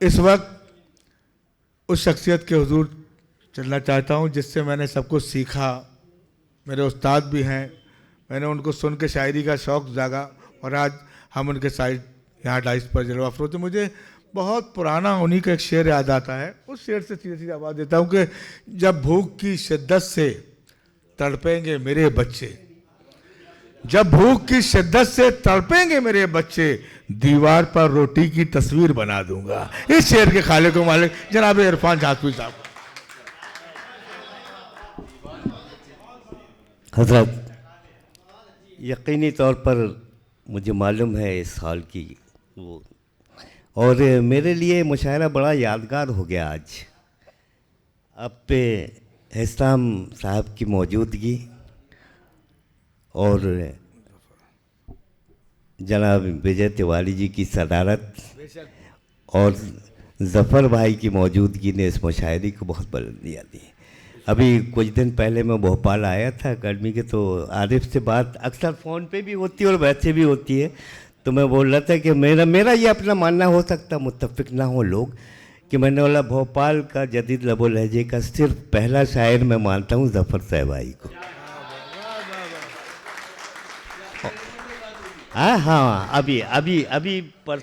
इस वक्त उस शख्सियत के हुजूर चलना चाहता हूँ जिससे मैंने सब कुछ सीखा। मेरे उस्ताद भी हैं, मैंने उनको सुन के शायरी का शौक़ जागा और आज हम उनके साइड यहाँ डाइस पर जलवा अफरोज़। तो मुझे बहुत पुराना उन्हीं का एक शेर याद आता है। उस शेर से सीधे सीधे आवाज़ देता हूँ कि जब भूख की शिद्दत से तड़पेंगे मेरे बच्चे, जब भूख की शिद्दत से तड़पेंगे मेरे बच्चे, दीवार पर रोटी की तस्वीर बना दूंगा। इस शेर के खालिक व मालिक जनाब इरफान जासवी साहब। हज़रत, यकीनी तौर पर मुझे मालूम है इस साल की वो, और मेरे लिए मुशायरा बड़ा यादगार हो गया आज। अब पे एहसान साहब की मौजूदगी और जनाब विजय तिवारी जी की सदारत और ज़फ़र भाई की मौजूदगी ने इस मुशायरे को बहुत बुलंदियाँ दी। अभी कुछ दिन पहले मैं भोपाल आया था अकादमी के, तो आरिफ से बात अक्सर फ़ोन पे भी होती है और वैसे भी होती है। तो मैं बोल रहा था कि मेरा ये अपना मानना हो सकता, मुत्तफिक ना हो लोग, कि मैंने बोला भोपाल का जदीद लबो लहजे का सिर्फ पहला शायर मैं मानता हूँ ज़फ़र साहब भाई को। हाँ, अभी पर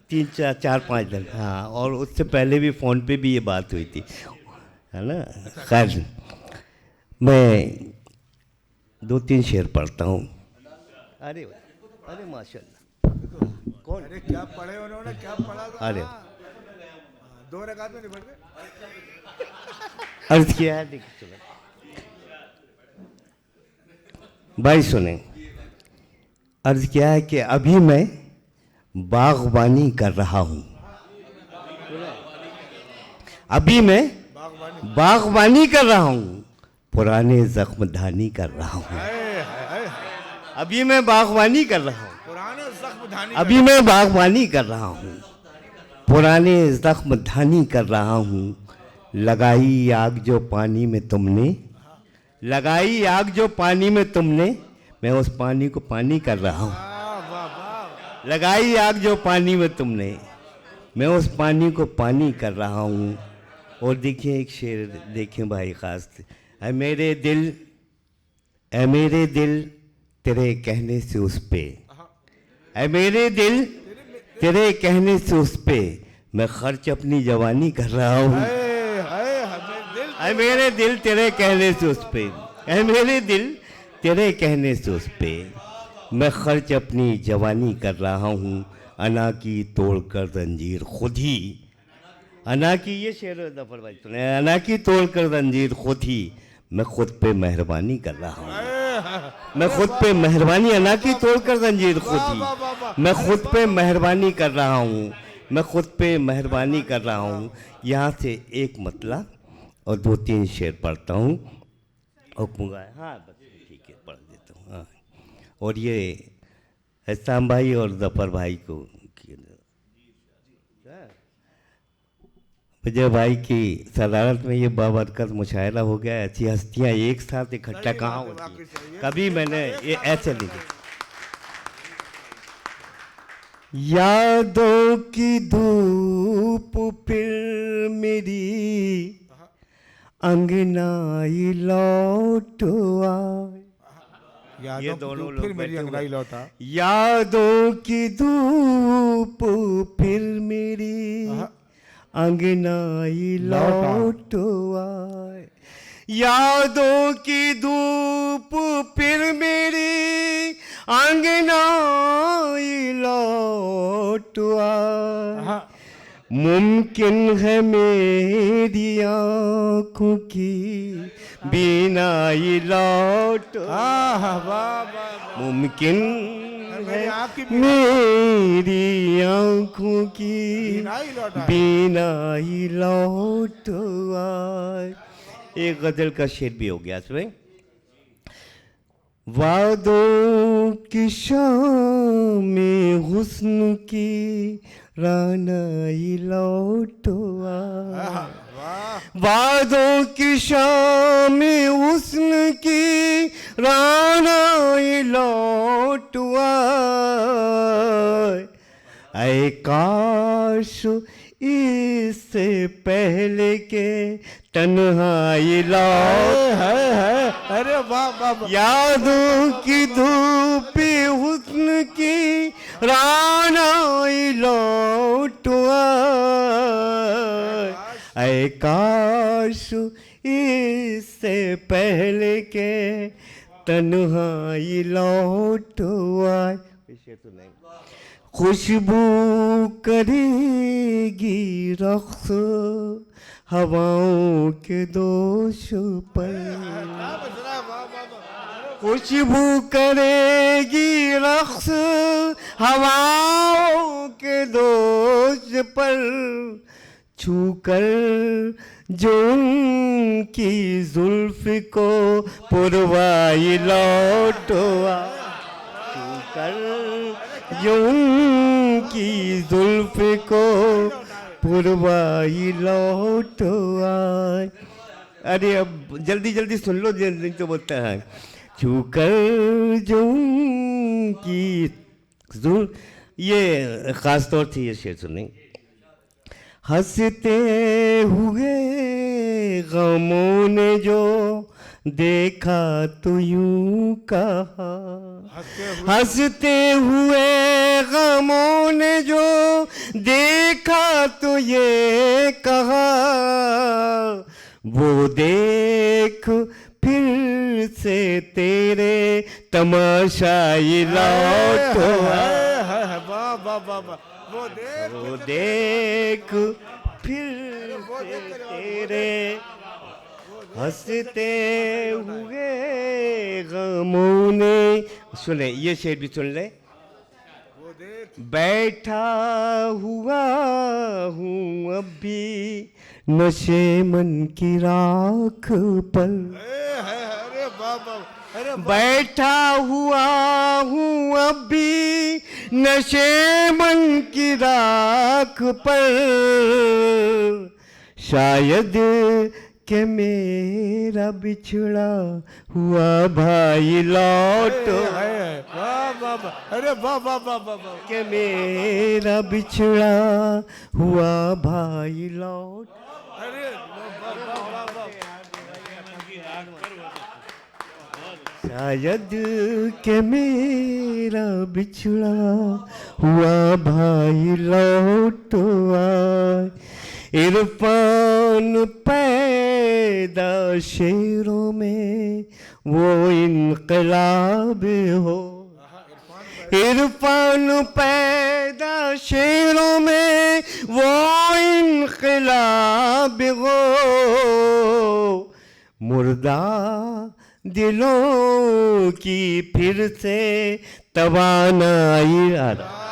3-4-5 दिन, हाँ, और उससे पहले भी फ़ोन पे भी ये बात हुई थी, है ना। खैर, मैं 2-3 शेर पढ़ता हूँ। अरे अरे माशाल्लाह, कौन? अरे क्या पढ़े उन्होंने, क्या पढ़ा था? अरे 2 रकात में निपट गए। अर्ज किया है, देखिए सुने भाई, सुने। अर्ज किया है कि अभी मैं बागबानी कर रहा हूँ, अभी मैं बागबानी कर रहा हूँ, पुराने जख्म धानी कर रहा हूँ। अभी मैं बागबानी कर रहा हूँ, अभी मैं बागबानी कर रहा हूँ, पुराने जख्म धानी कर रहा हूँ। लगाई आग जो पानी में तुमने, लगाई आग जो पानी में तुमने, मैं उस पानी को पानी कर रहा हूँ। लगाई आग जो पानी में तुमने, मैं उस पानी को पानी कर रहा हूँ। और देखिए एक शेर देखें भाई ख़ास, ऐ मेरे दिल, ऐ मेरे दिल तेरे कहने से उस पे, ऐ मेरे दिल तेरे कहने से उस पे, मैं खर्च अपनी जवानी कर रहा हूँ। ऐ मेरे दिल तेरे कहने से उस पे, ऐ मेरे दिल तेरे कहने से उस पे, मैं खर्च अपनी जवानी कर रहा हूँ। अना की तोड़ कर जंजीर खुद ही, अना की, ये शेर ज़फ़र भाई सुने, अना की तोड़ कर जंजीर खुद ही, मैं खुद पे मेहरबानी कर रहा हूँ। मैं खुद पे मेहरबानी, अना की तोड़ कर जंजीर खुद ही, मैं खुद पे मेहरबानी कर रहा हूँ, मैं खुद पे मेहरबानी कर रहा हूँ। यहाँ से एक मतलब और 2-3 शेर पढ़ता हूँ और हाँ बस ठीक है, पढ़ देता हूँ। हाँ, और ये एहसान भाई और ज़फ़र भाई को, विजय भाई की सदारत में ये बाबरकत मुशायरा हो गया। ऐसी हस्तियाँ एक साथ इकट्ठा कहाँ होती हैं, कभी मैंने ये ऐसे नहीं देखा। यादों की धूप फिर मेरी अंगनाई लौट आए, ये दोनों लोग बैठे हुए, यादों की धूप फिर मेरी अंगनाई लौट आए, यादों की धूप फिर मेरी अंगनाई लौट आए। मुमकिन है मेरी आँखों की बीनाई लौट, मुमकिन है मेरी आँखों की बीनाई लौट आए। एक गजल का शेर भी हो गया इसमें। वादों की शाम में हुस्न की रानाई लौट आए, वादों की शाम में हुस्न की रानाई लौट आए। ऐ काश इससे पहले के तन्हाई लौट है अरे वाह वाह वाह। यादों की धूप हुस्न की रानाई लौट आए काश इससे पहले के तन्हाई लौट आए। तो नहीं खुशबू करेगी रक्स हवाओं के दोष पर खुशबू करेगी रक्स हवाओं के दोष पर छूकर जो उनकी जुल्फ को पुरवाई लौटवा छूकर जो उनकी जुल्फ को पुरवाई लौटवा। अरे अब जल्दी जल्दी सुन लो, जल्दी तो बोलता है छूकर जो उनकी ये खास तौर से ये शेर सुनी। हंसते हुए गमों ने जो देखा तो यूं कहा हंसते हुए गमों ने जो देखा तो ये कहा वो देख फिर से तेरे तमाशाई लौटो वाह वाह वाह वाह। वो देख फिर से तेरे हंसते हुए गमों ने। सुने ये शेर भी सुन ले। बैठा हुआ हूँ अब भी नशे मन की राख पर अरे वाह वाह। अरे बैठा हुआ हूँ अब भी नशे मन की राख पर शायद के मेरा बिछड़ा हुआ भाई लौट वाह वाह वाह। अरे वाह वाह वाह वाह वाह। के मेरा बिछड़ा हुआ भाई लौट। अरे वाह वाह वाह वाह। शायद के मेरा बिछड़ा हुआ भाई लौट आए। इरफान पैदा शेरों में वो इनकलाब हो इरफान पैदा शेरों में वो इनकलाब हो मुर्दा दिलों की फिर से तवानाई आ रहा